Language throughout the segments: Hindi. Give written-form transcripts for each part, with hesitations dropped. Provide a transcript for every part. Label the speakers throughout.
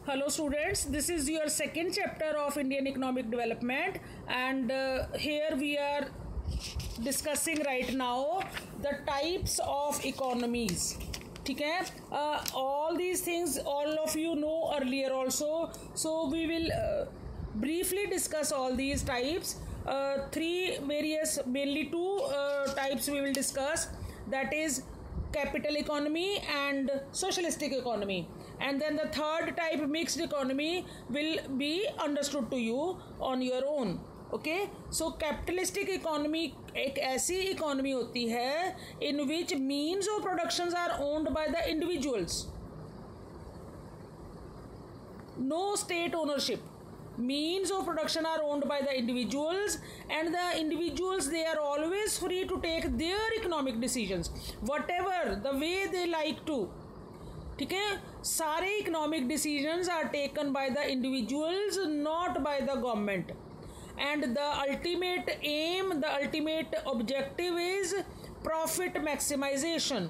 Speaker 1: Hello students, this is your second chapter of Indian economic development and here we are discussing right now the types of economies. ठीक है, all these things all of you know earlier also, so we will briefly discuss all these types. Mainly two types we will discuss, that is capital economy and socialistic economy, and then the third type, mixed economy, will be understood to you on your own. Okay, so capitalistic economy एक ऐसी इकोनॉमी होती है in which means of productions are owned by the individuals, no state ownership. Means of production are owned by the individuals, and the individuals, they are always free to take their economic decisions whatever the way they like to. ठीक है, सारे economic decisions are taken by the individuals, not by the government, and the ultimate aim, the ultimate objective is profit maximization.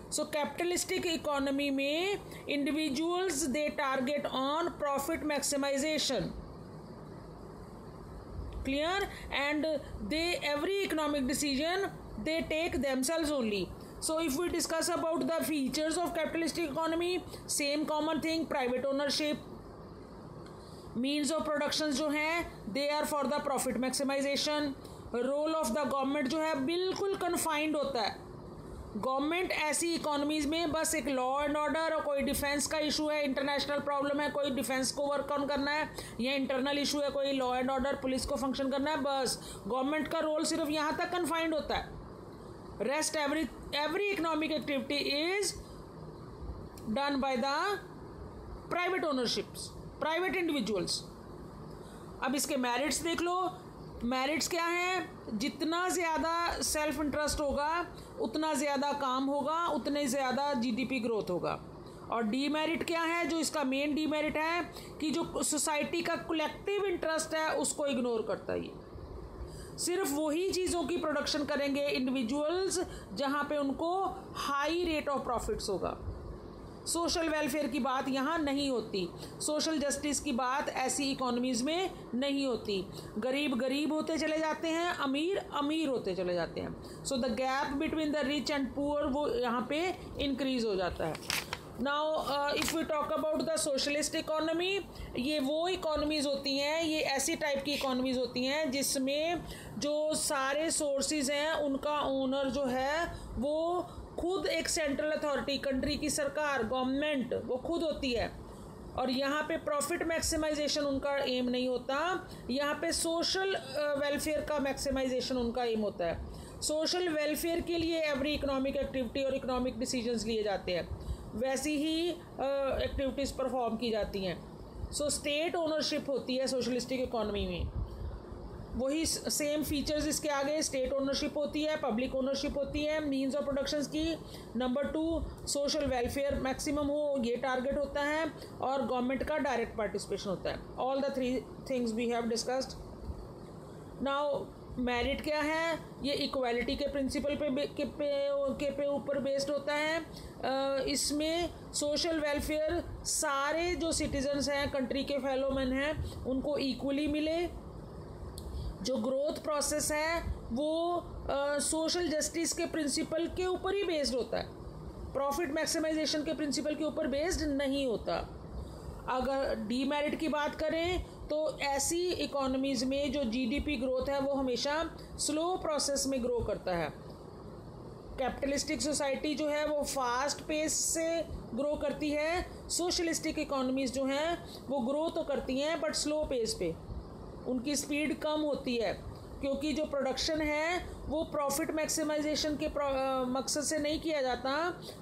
Speaker 1: So capitalistic economy में individuals they target on profit maximization. Clear? And they every economic decision they take themselves only. So if we discuss about the features of capitalistic economy, same common thing, private ownership, means of production जो हैं they are for the profit maximization. Role of the government जो है बिल्कुल confined होता है. गवर्नमेंट ऐसी इकोनॉमीज में बस एक लॉ एंड ऑर्डर और कोई डिफेंस का इशू है, इंटरनेशनल प्रॉब्लम है, कोई डिफेंस को वर्क ऑन करना है, या इंटरनल इशू है, कोई लॉ एंड ऑर्डर पुलिस को फंक्शन करना है, बस गवर्नमेंट का रोल सिर्फ यहाँ तक कन्फाइंड होता है. Rest every economic activity is done by the private ownerships, private individuals. अब इसके मेरिट्स देख लो. मेरिट्स क्या हैं? जितना ज़्यादा सेल्फ इंटरेस्ट होगा उतना ज़्यादा काम होगा, उतने ज़्यादा जीडीपी ग्रोथ होगा. और डीमेरिट क्या है? जो इसका मेन डीमेरिट है कि जो सोसाइटी का कलेक्टिव इंटरेस्ट है उसको इग्नोर करता है. ये सिर्फ वही चीज़ों की प्रोडक्शन करेंगे इंडिविजुअल्स जहाँ पे उनको हाई रेट ऑफ प्रॉफिट्स होगा. सोशल वेलफेयर की बात यहाँ नहीं होती, सोशल जस्टिस की बात ऐसी इकोनॉमीज़ में नहीं होती. गरीब गरीब होते चले जाते हैं, अमीर अमीर होते चले जाते हैं. So the gap between the rich and poor वो यहाँ पे इंक्रीज हो जाता है. Now if we talk about the socialist economy, ये वो इकोनॉमीज़ होती हैं, ये ऐसी टाइप की इकोनॉमीज़ होती हैं जिसमें जो सारे सोर्सेज हैं उनका ओनर जो है वो खुद एक सेंट्रल अथॉरिटी, कंट्री की सरकार, गवर्नमेंट, वो खुद होती है. और यहाँ पे प्रॉफिट मैक्सिमाइजेशन उनका एम नहीं होता, यहाँ पे सोशल वेलफेयर का मैक्सिमाइजेशन उनका एम होता है. सोशल वेलफेयर के लिए एवरी इकोनॉमिक एक्टिविटी और इकोनॉमिक डिसीजंस लिए जाते हैं, वैसी ही एक्टिविटीज़ परफॉर्म की जाती हैं. सो स्टेट ओनरशिप होती है सोशलिस्टिक इकोनॉमी में. वही सेम फीचर्स इसके आगे, स्टेट ओनरशिप होती है, पब्लिक ओनरशिप होती है मीन्स ऑफ प्रोडक्शंस की. नंबर 2, सोशल वेलफेयर मैक्सिमम हो, ये टारगेट होता है, और गवर्नमेंट का डायरेक्ट पार्टिसिपेशन होता है. All the 3 things we have discussed. Now merit क्या है? ये इक्वालिटी के प्रिंसिपल पे ऊपर बेस्ड होता है. इसमें सोशल वेलफेयर सारे जो सिटीजन्स हैं, कंट्री के फेलो मैन हैं, उनको इक्वली मिले. जो ग्रोथ प्रोसेस है वो सोशल जस्टिस के प्रिंसिपल के ऊपर ही बेस्ड होता है, प्रॉफिट मैक्सिमाइजेशन के प्रिंसिपल के ऊपर बेस्ड नहीं होता. अगर डीमेरिट की बात करें तो ऐसी इकोनॉमीज़ में जो जीडीपी ग्रोथ है वो हमेशा स्लो प्रोसेस में ग्रो करता है. कैपिटलिस्टिक सोसाइटी जो है वो फास्ट पेस से ग्रो करती है, सोशलिस्टिक इकोनॉमीज़ जो हैं वो ग्रो तो करती हैं बट स्लो पेस पे, उनकी स्पीड कम होती है, क्योंकि जो प्रोडक्शन है वो प्रॉफिट मैक्सिमाइजेशन के मकसद से नहीं किया जाता,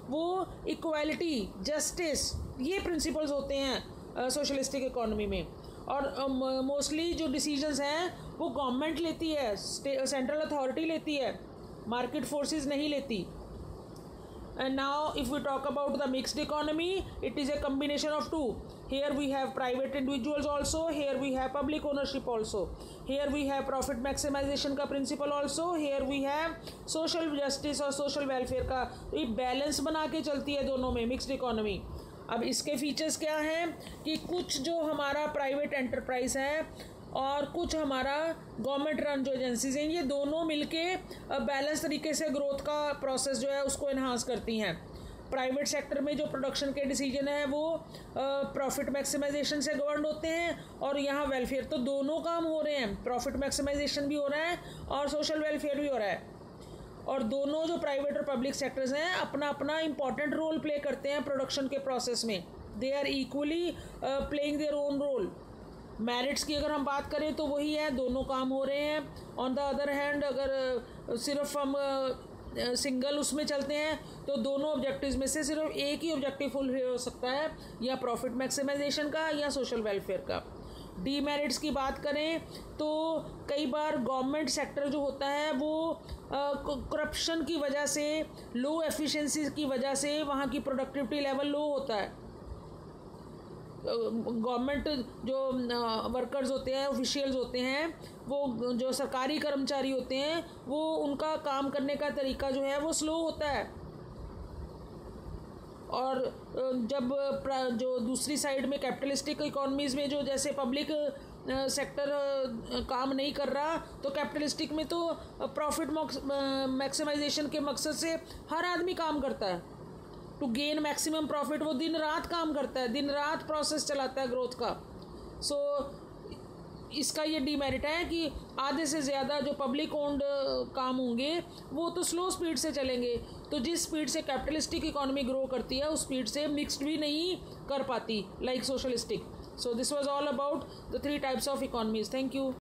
Speaker 1: वो इक्वालिटी, जस्टिस, ये प्रिंसिपल्स होते हैं सोशलिस्टिक इकोनॉमी में. और मोस्टली जो डिसीजंस हैं वो गवर्नमेंट लेती है, सेंट्रल अथॉरिटी लेती है, मार्केट फोर्सेस नहीं लेती. And now if we talk about the mixed economy, it is a combination of two. Here we have private individuals also, here we have public ownership also, here we have profit maximization का principle also, here we have social justice और social welfare का. ये balance बना के चलती है दोनों में mixed economy. अब इसके फीचर्स क्या हैं कि कुछ जो हमारा प्राइवेट एंटरप्राइज है और कुछ हमारा गवर्नमेंट रन जो एजेंसीज हैं, ये दोनों मिलके बैलेंस तरीके से ग्रोथ का प्रोसेस जो है उसको इन्हांस करती हैं। प्राइवेट सेक्टर में जो प्रोडक्शन के डिसीजन है वो प्रॉफिट मैक्सिमाइजेशन से गवर्न होते हैं और यहाँ वेलफेयर, तो दोनों काम हो रहे हैं, प्रॉफिट मैक्सिमाइजेशन भी हो रहा है और सोशल वेलफेयर भी हो रहा है। और दोनों जो प्राइवेट और पब्लिक सेक्टर्स हैं अपना अपना इंपॉर्टेंट रोल प्ले करते हैं प्रोडक्शन के प्रोसेस में। They are equally playing their own role. Merits की अगर हम बात करें तो वही है, दोनों काम हो रहे हैं। ऑन द अदर हैंड अगर सिर्फ हम सिंगल उसमें चलते हैं तो दोनों ऑब्जेक्टिव्स में से सिर्फ एक ही ऑब्जेक्टिव फुलफिल हो सकता है, या प्रॉफिट मैक्सिमाइजेशन का या सोशल वेलफेयर का। डीमेरिट्स की बात करें तो कई बार गवर्नमेंट सेक्टर जो होता है वो करप्शन की वजह से, लो एफिशिएंसी की वजह से वहाँ की प्रोडक्टिविटी लेवल लो होता है। गवर्नमेंट जो वर्कर्स होते हैं, ऑफिशियल्स होते हैं, वो जो सरकारी कर्मचारी होते हैं, वो उनका काम करने का तरीका जो है वो स्लो होता है। और जब जो दूसरी साइड में कैपिटलिस्टिक इकोनॉमीज़ में जो जैसे पब्लिक सेक्टर काम नहीं कर रहा, तो कैपिटलिस्टिक में तो प्रॉफिट मैक्सिमाइजेशन के मकसद से हर आदमी काम करता है टू गेन मैक्सिमम प्रॉफिट। वो दिन रात काम करता है, दिन रात प्रोसेस चलाता है ग्रोथ का। सो इसका ये डीमेरिट है कि आधे से ज़्यादा जो पब्लिक ओन्ड काम होंगे वो तो स्लो स्पीड से चलेंगे, तो जिस स्पीड से कैपिटलिस्टिक इकोनॉमी ग्रो करती है उस स्पीड से मिक्स्ड भी नहीं कर पाती like socialistic. So this was all about the 3 types of economies. Thank you.